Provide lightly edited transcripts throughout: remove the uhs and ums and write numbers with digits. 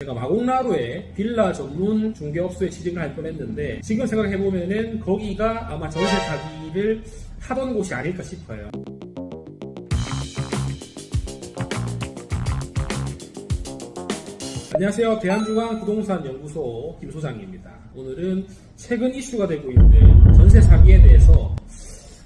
제가 마곡나루에 빌라 전문 중개업소에 취직을 할 뻔했는데 지금 생각해보면은 거기가 아마 전세 사기를 하던 곳이 아닐까 싶어요. 안녕하세요. 대한중앙부동산연구소 김 소장입니다. 오늘은 최근 이슈가 되고 있는 전세 사기에 대해서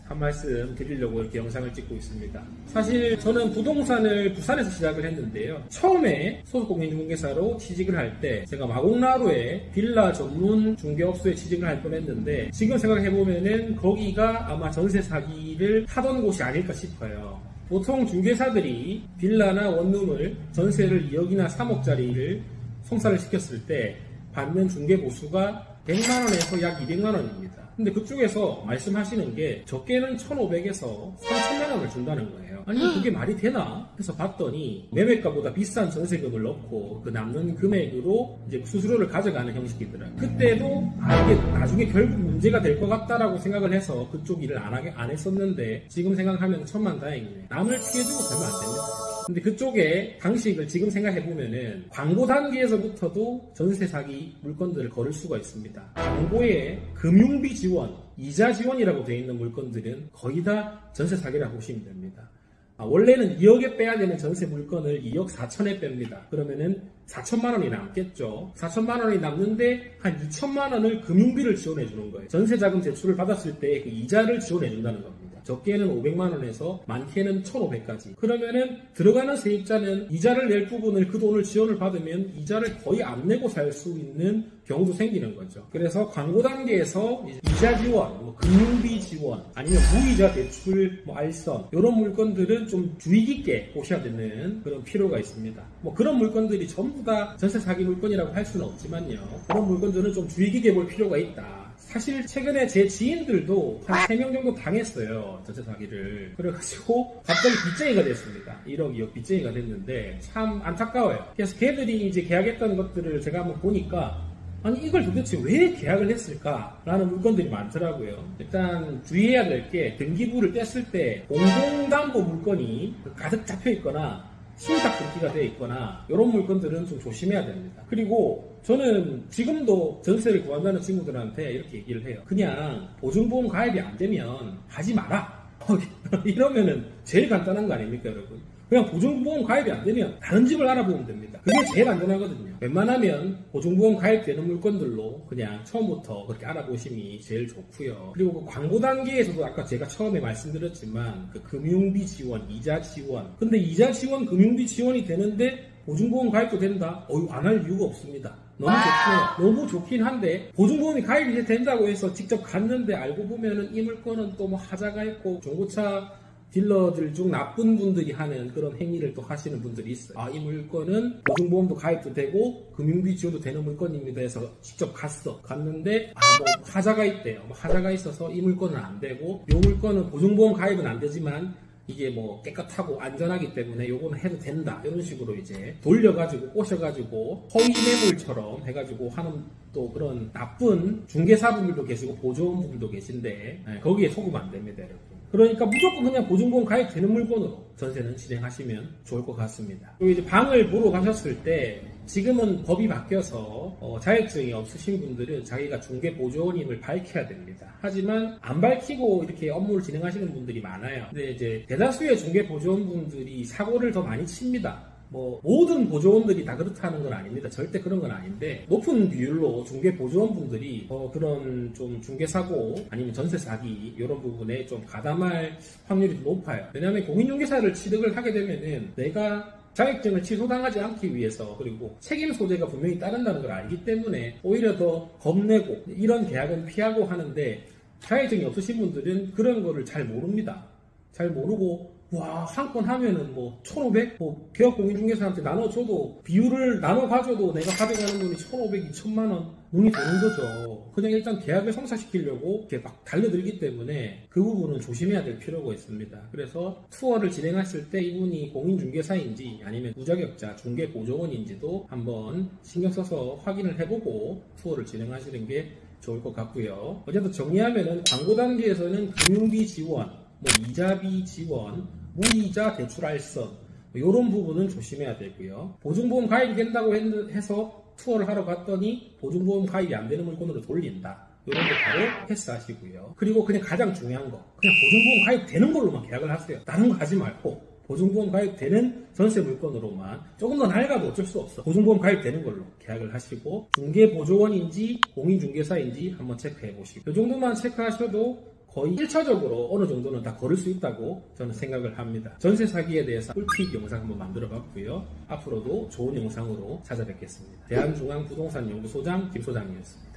한 말씀 드리려고 이렇게 영상을 찍고 있습니다. 사실 저는 부동산을 부산에서 시작을 했는데요. 처음에 소속공인중개사로 취직을 할 때 제가 마곡나루에 빌라 전문 중개업소에 취직을 할 뻔했는데 지금 생각해보면은 거기가 아마 전세 사기를 하던 곳이 아닐까 싶어요. 보통 중개사들이 빌라나 원룸을 전세를 2억이나 3억짜리를 송사를 시켰을 때 받는 중개보수가 100만원에서 약 200만원입니다. 근데 그쪽에서 말씀하시는 게 적게는 1,500에서 3,000만원을 준다는 거예요. 아니 그게 말이 되나? 해서 봤더니 매매가보다 비싼 전세금을 넣고 그 남는 금액으로 이제 수수료를 가져가는 형식이더라고요. 그때도 이게 나중에 결국 문제가 될 것 같다라고 생각을 해서 그쪽 일을 안 했었는데 지금 생각하면 천만다행이네. 남을 피해주고 되면 안 됩니다. 근데 그쪽에 방식을 지금 생각해보면은 광고 단계에서부터도 전세 사기 물건들을 걸을 수가 있습니다. 광고에 금융비 지원, 이자 지원이라고 되어 있는 물건들은 거의 다 전세 사기라고 보시면 됩니다. 원래는 2억에 빼야 되는 전세 물건을 2억 4천에 뺍니다. 그러면은 4천만 원이 남겠죠. 4천만 원이 남는데 한 2천만 원을 금융비를 지원해 주는 거예요. 전세자금 대출을 받았을 때 그 이자를 지원해 준다는 겁니다. 적게는 500만 원에서 많게는 1,500까지. 그러면은 들어가는 세입자는 이자를 낼 부분을 그 돈을 지원을 받으면 이자를 거의 안 내고 살 수 있는 경우도 생기는 거죠. 그래서 광고 단계에서 이자 지원, 금융비 지원, 아니면 무이자 대출, 알선 이런 물건들은 좀 주의 깊게 보셔야 되는 그런 필요가 있습니다. 그런 물건들이 전부 다 전세 사기 물건이라고 할 수는 없지만요. 그런 물건들은 좀 주의 깊게 볼 필요가 있다. 사실 최근에 제 지인들도 한 3명 정도 당했어요. 전세 사기를. 그래가지고 갑자기 빚쟁이가 됐습니다. 1억, 2억 빚쟁이가 됐는데 참 안타까워요. 그래서 걔들이 이제 계약했던 것들을 제가 한번 보니까 아니 이걸 도대체 왜 계약을 했을까? 라는 물건들이 많더라고요. 일단 주의해야 될 게 등기부를 뗐을 때 공동담보 물건이 가득 잡혀 있거나 신탁 등기가 되어 있거나 이런 물건들은 좀 조심해야 됩니다. 그리고 저는 지금도 전세를 구한다는 친구들한테 이렇게 얘기를 해요. 그냥 보증보험 가입이 안 되면 하지 마라. 이러면은 제일 간단한 거 아닙니까 여러분? 그냥 보증보험 가입이 안 되면 다른 집을 알아보면 됩니다. 그게 제일 안전하거든요. 웬만하면 보증보험 가입되는 물건들로 그냥 처음부터 그렇게 알아보심이 제일 좋고요. 그리고 그 광고 단계에서도 아까 제가 처음에 말씀드렸지만 그 금융비 지원, 이자 지원. 근데 이자 지원, 금융비 지원이 되는데 보증보험 가입도 된다? 안 할 이유가 없습니다. 너무 좋고요. 너무 좋긴 한데 보증보험이 가입이 된다고 해서 직접 갔는데 알고 보면은 이 물건은 또 하자가 있고 중고차 딜러들 중 나쁜 분들이 하는 그런 행위를 또 하시는 분들이 있어요. 이 물건은 보증보험도 가입도 되고 금융비 지원도 되는 물건입니다 해서 직접 갔는데 하자가 있대요. 하자가 있어서 이 물건은 안 되고 이 물건은 보증보험 가입은 안 되지만 이게 깨끗하고 안전하기 때문에 요거는 해도 된다 이런 식으로 이제 돌려가지고 꼬셔가지고 허위 매물처럼 해가지고 하는 또 그런 나쁜 중개사분들도 계시고 보조원분들도 계신데 거기에 속으면 안 됩니다 여러분. 그러니까 무조건 그냥 보증보험 가입되는 물건으로 전세는 진행하시면 좋을 것 같습니다. 그리고 이제 방을 보러 가셨을 때 지금은 법이 바뀌어서 자격증이 없으신 분들은 자기가 중개보조원임을 밝혀야 됩니다. 하지만 안 밝히고 이렇게 업무를 진행하시는 분들이 많아요. 근데 이제 대다수의 중개보조원분들이 사고를 더 많이 칩니다. 모든 보조원들이 다 그렇다는 건 아닙니다. 절대 그런 건 아닌데 높은 비율로 중개보조원분들이 그런 좀 중개사고 아니면 전세사기 이런 부분에 좀 가담할 확률이 높아요. 왜냐하면 공인중개사를 취득을 하게 되면은 내가 자격증을 취소당하지 않기 위해서 그리고 책임 소재가 분명히 따른다는 걸 알기 때문에 오히려 더 겁내고 이런 계약은 피하고 하는데 자격증이 없으신 분들은 그런 거를 잘 모릅니다. 잘 모르고 한 건 하면은 1,500? 개업공인중개사한테 나눠줘도 비율을 나눠 가져도 내가 가져가는 돈이 1,500, 2천만원 눈이 도는 거죠. 그냥 일단 계약을 성사시키려고 이렇게 달려들기 때문에 그 부분은 조심해야 될 필요가 있습니다. 그래서 투어를 진행했을 때 이분이 공인중개사인지 아니면 무자격자 중개보조원인지도 한번 신경 써서 확인을 해보고 투어를 진행하시는 게 좋을 것 같고요. 어쨌든 정리하면은 광고 단계에서는 금융비 지원, 이자비 지원, 무이자 대출 알선 이런 부분은 조심해야 되고요. 보증보험 가입이 된다고 해서 투어를 하러 갔더니 보증보험 가입이 안 되는 물건으로 돌린다. 이런 거 바로 패스하시고요. 그리고 그냥 가장 중요한 거, 그냥 보증보험 가입되는 걸로만 계약을 하세요. 다른 거 하지 말고 보증보험 가입되는 전세 물건으로만, 조금 더 낡아도 어쩔 수 없어, 보증보험 가입되는 걸로 계약을 하시고, 중개보조원인지 공인중개사인지 한번 체크해 보시고, 이 정도만 체크하셔도 거의 1차적으로 어느 정도는 다 걸을 수 있다고 저는 생각을 합니다. 전세 사기에 대해서 꿀팁 영상 한번 만들어 봤고요. 앞으로도 좋은 영상으로 찾아뵙겠습니다. 대한중앙부동산연구소장 김소장이었습니다.